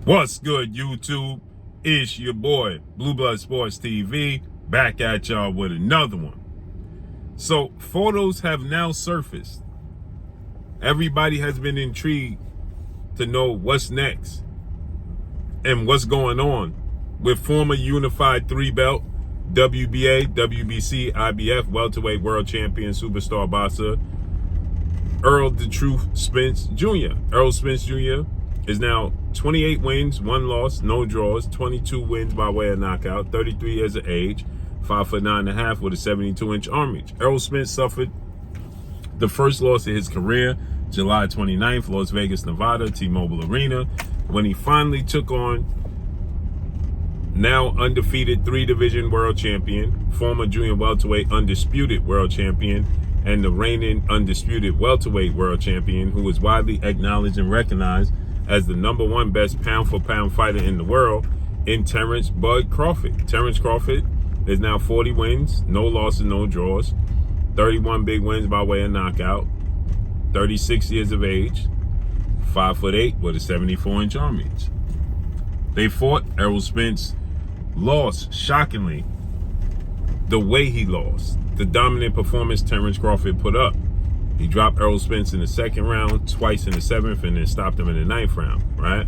What's good, YouTube? It's your boy, Blue Blood Sports TV, back at y'all with another one. So, photos have now surfaced. Everybody has been intrigued to know what's next and what's going on with former unified three-belt WBA, WBC, IBF welterweight world champion superstar boxer Errol the Truth Spence Jr. Errol Spence Jr. is now 28 wins, 1 loss, no draws, 22 wins by way of knockout, 33 years of age, 5'9.5" with a 72-inch arm reach. Errol Spence suffered the first loss of his career, July 29th, Las Vegas, Nevada, T-Mobile Arena, when he finally took on now undefeated 3-division world champion, former junior welterweight undisputed world champion, and the reigning undisputed welterweight world champion, who is widely acknowledged and recognized as the #1 best pound-for-pound fighter in the world, in Terence "Bud" Crawford. Terence Crawford is now 40 wins, no losses, no draws, 31 big wins by way of knockout, 36 years of age, 5'8" with a 74-inch arm reach. They fought. Errol Spence lost, shockingly, the way he lost, the dominant performance Terence Crawford put up. He dropped Errol Spence in the 2nd round, twice in the 7th, and then stopped him in the 9th round, right?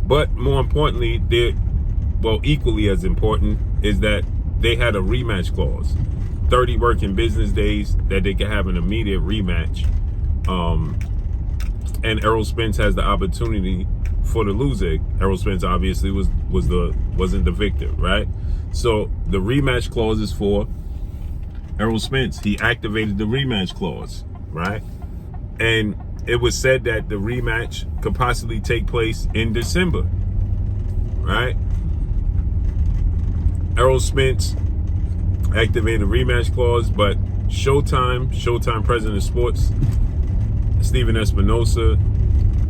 But more importantly, equally as important, is that they had a rematch clause. 30 working business days that they could have an immediate rematch. And Errol Spence has the opportunity for the loser. Errol Spence obviously wasn't the victor, right? So the rematch clause is for Errol Spence. He activated the rematch clause, right? And it was said that the rematch could possibly take place in December, right? Errol Spence activated the rematch clause, but Showtime president of sports, Stephen Espinosa,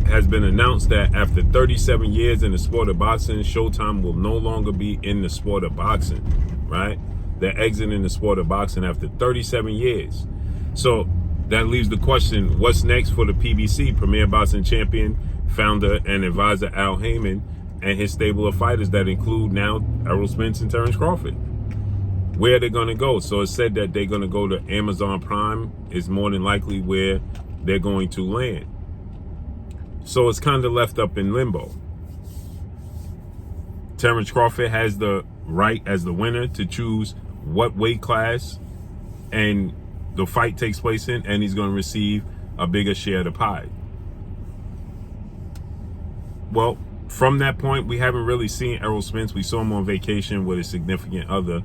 has been announced that after 37 years in the sport of boxing, Showtime will no longer be in the sport of boxing, right? They're exiting the sport of boxing after 37 years. So that leaves the question, what's next for the PBC, Premier Boxing Champion, founder and advisor Al Heyman, and his stable of fighters that include now Errol Spence and Terence Crawford? Where are they going to go? So it's said that they're going to go to Amazon Prime is more than likely where they're going to land. So it's kind of left up in limbo. Terence Crawford has the right as the winner to choose what weight class and the fight takes place in, and he's going to receive a bigger share of the pie. Well, from that point, we haven't really seen Errol Spence. We saw him on vacation with a significant other.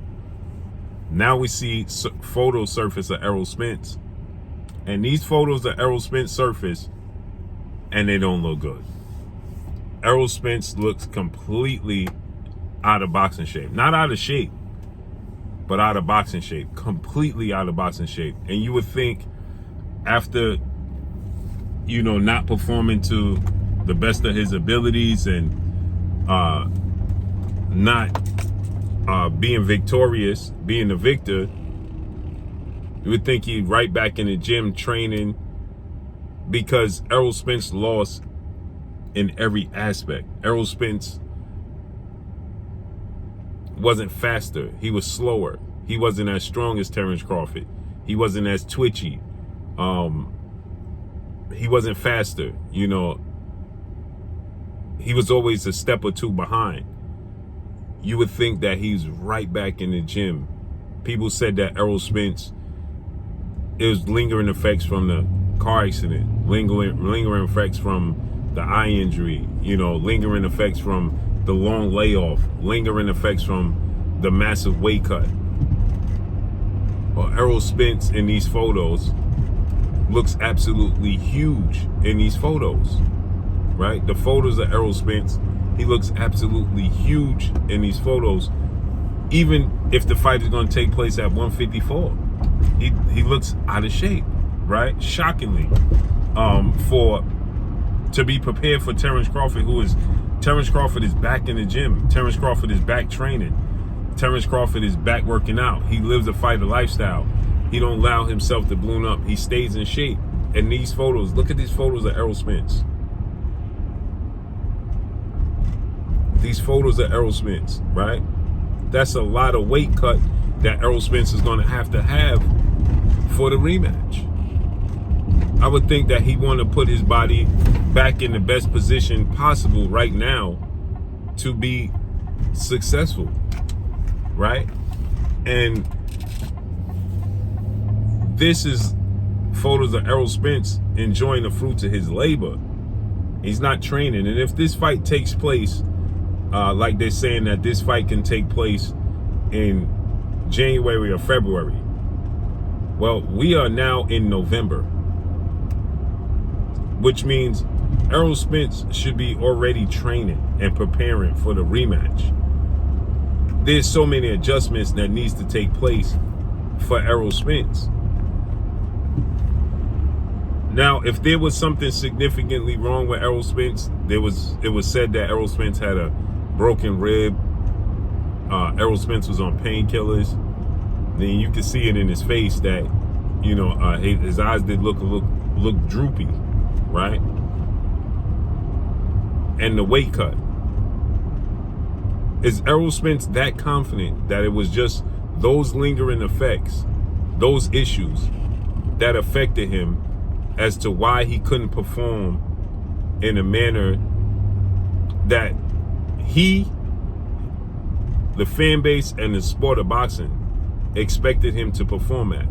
Now we see photos surface of Errol Spence, and these photos of Errol Spence surface, and they don't look good. Errol Spence looks completely out of boxing shape. Not out of shape, but out of boxing shape. Completely out of boxing shape. And you would think after, not performing to the best of his abilities and not being victorious, being the victor, you would think he'd right back in the gym training, because Errol Spence lost in every aspect. Errol Spence wasn't faster. He was slower. He wasn't as strong as Terence Crawford. He wasn't as twitchy. He wasn't faster. He was always a step or two behind. You would think that he's right back in the gym. People said that Errol Spence, it was lingering effects from the car accident, lingering effects from the eye injury, lingering effects from the long layoff, lingering effects from the massive weight cut. Well, Errol Spence in these photos looks absolutely huge in these photos, right? The photos of Errol Spence, he looks absolutely huge in these photos, even if the fight is going to take place at 154. He looks out of shape, right? Shockingly, to be prepared for Terence Crawford, Terence Crawford is back in the gym. Terence Crawford is back training. Terence Crawford is back working out. He lives a fighter lifestyle. He don't allow himself to balloon up. He stays in shape. And these photos, look at these photos of Errol Spence. these photos of Errol Spence, right? That's a lot of weight cut that Errol Spence is going to have for the rematch. I would think that he want to put his body back in the best position possible right now to be successful, right? And this is photos of Errol Spence enjoying the fruits of his labor. He's not training. And if this fight takes place, like they're saying that this fight can take place in January or February, well, we are now in November, which means Errol Spence should be already training and preparing for the rematch. There's so many adjustments that needs to take place for Errol Spence. Now, if there was something significantly wrong with Errol Spence, it was said that Errol Spence had a broken rib. Errol Spence was on painkillers. Then you could see it in his face that, his eyes did look droopy, right? And the weight cut. Is Errol Spence that confident that it was just those lingering effects, those issues that affected him as to why he couldn't perform in a manner that the fan base and the sport of boxing expected him to perform at?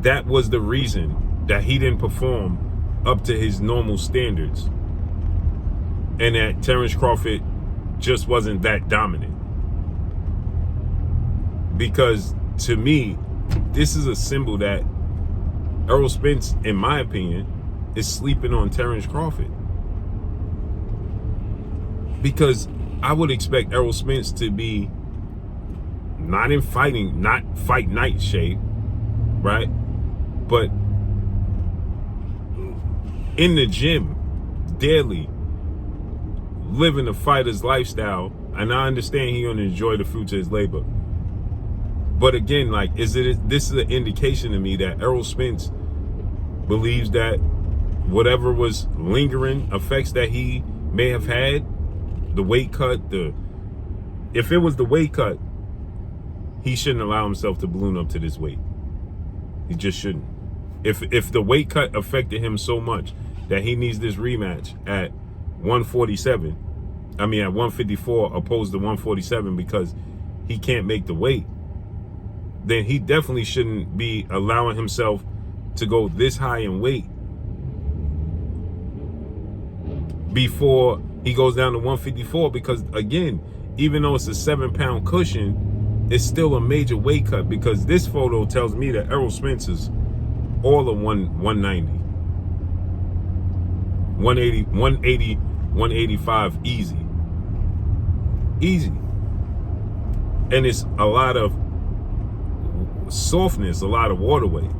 That was the reason that he didn't perform up to his normal standards, and that Terence Crawford just wasn't that dominant. Because to me, this is a symbol that Errol Spence, in my opinion, is sleeping on Terence Crawford. Because I would expect Errol Spence to be not fight night shape, right? But in the gym, daily, living a fighter's lifestyle. And I understand he's going to enjoy the fruits of his labor. But again, this is an indication to me that Errol Spence believes that whatever was lingering effects that he may have had, the weight cut, if it was the weight cut, he shouldn't allow himself to balloon up to this weight. He just shouldn't. If the weight cut affected him so much that he needs this rematch at 154 opposed to 147 because he can't make the weight, then he definitely shouldn't be allowing himself to go this high in weight before he goes down to 154. Because again, even though it's a 7-pound cushion, it's still a major weight cut, because this photo tells me that Errol Spence is all of 190, 185 easy. And it's a lot of softness, a lot of water weight,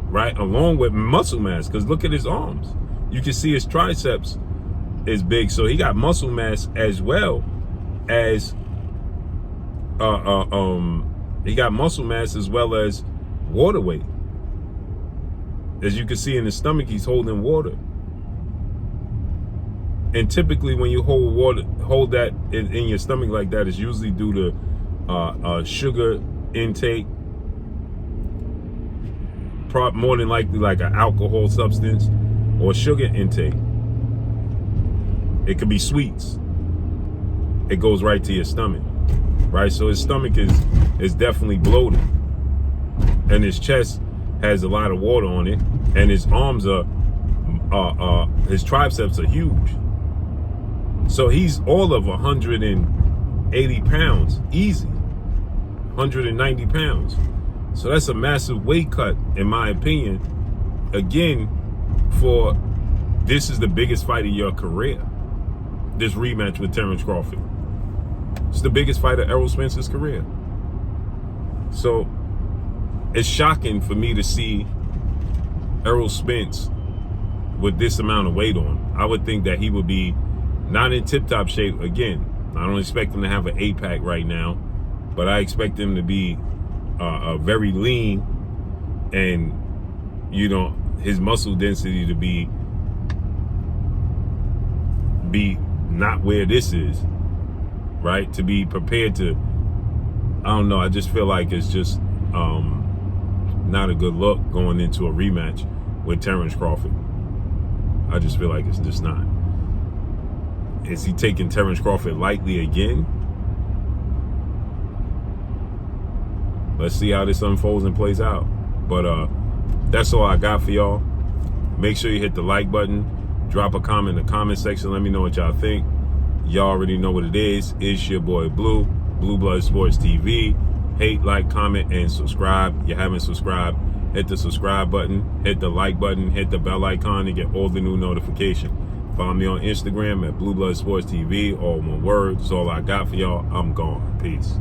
right? Along with muscle mass, because look at his arms. You can see his triceps is big, so he got muscle mass as well as he got muscle mass as well as water weight. As you can see in his stomach, he's holding water. And typically when you hold that in your stomach like that, it's usually due to sugar intake, more than likely like an alcohol substance or sugar intake. It could be sweets. It goes right to your stomach, right? So his stomach is definitely bloated, and his chest has a lot of water on it, and his arms his triceps are huge. So he's all of 180 pounds, easy, 190 pounds. So that's a massive weight cut, in my opinion. Again, this is the biggest fight of your career. This rematch with Terence Crawford. It's the biggest fight of Errol Spence's career. So it's shocking for me to see Errol Spence with this amount of weight on. I would think that he would be not in tip-top shape. Again, I don't expect him to have an 8-pack right now, but I expect him to be very lean, and his muscle density to be be not where this is, right? To be prepared to, I don't know, I just feel like it's just not a good look going into a rematch with Terence Crawford. I just feel like it's just not. Is he taking Terence Crawford lightly again? Let's see how this unfolds and plays out. But that's all I got for y'all. Make sure you hit the like button. Drop a comment in the comment section. Let me know what y'all think. Y'all already know what it is. It's your boy Blue, Blue Blood Sports TV. Hate, like, comment, and subscribe. You haven't subscribed, hit the subscribe button, hit the like button, hit the bell icon to get all the new notifications. Follow me on Instagram at Blue Blood Sports TV, all one word. That's all I got for y'all. I'm gone. Peace.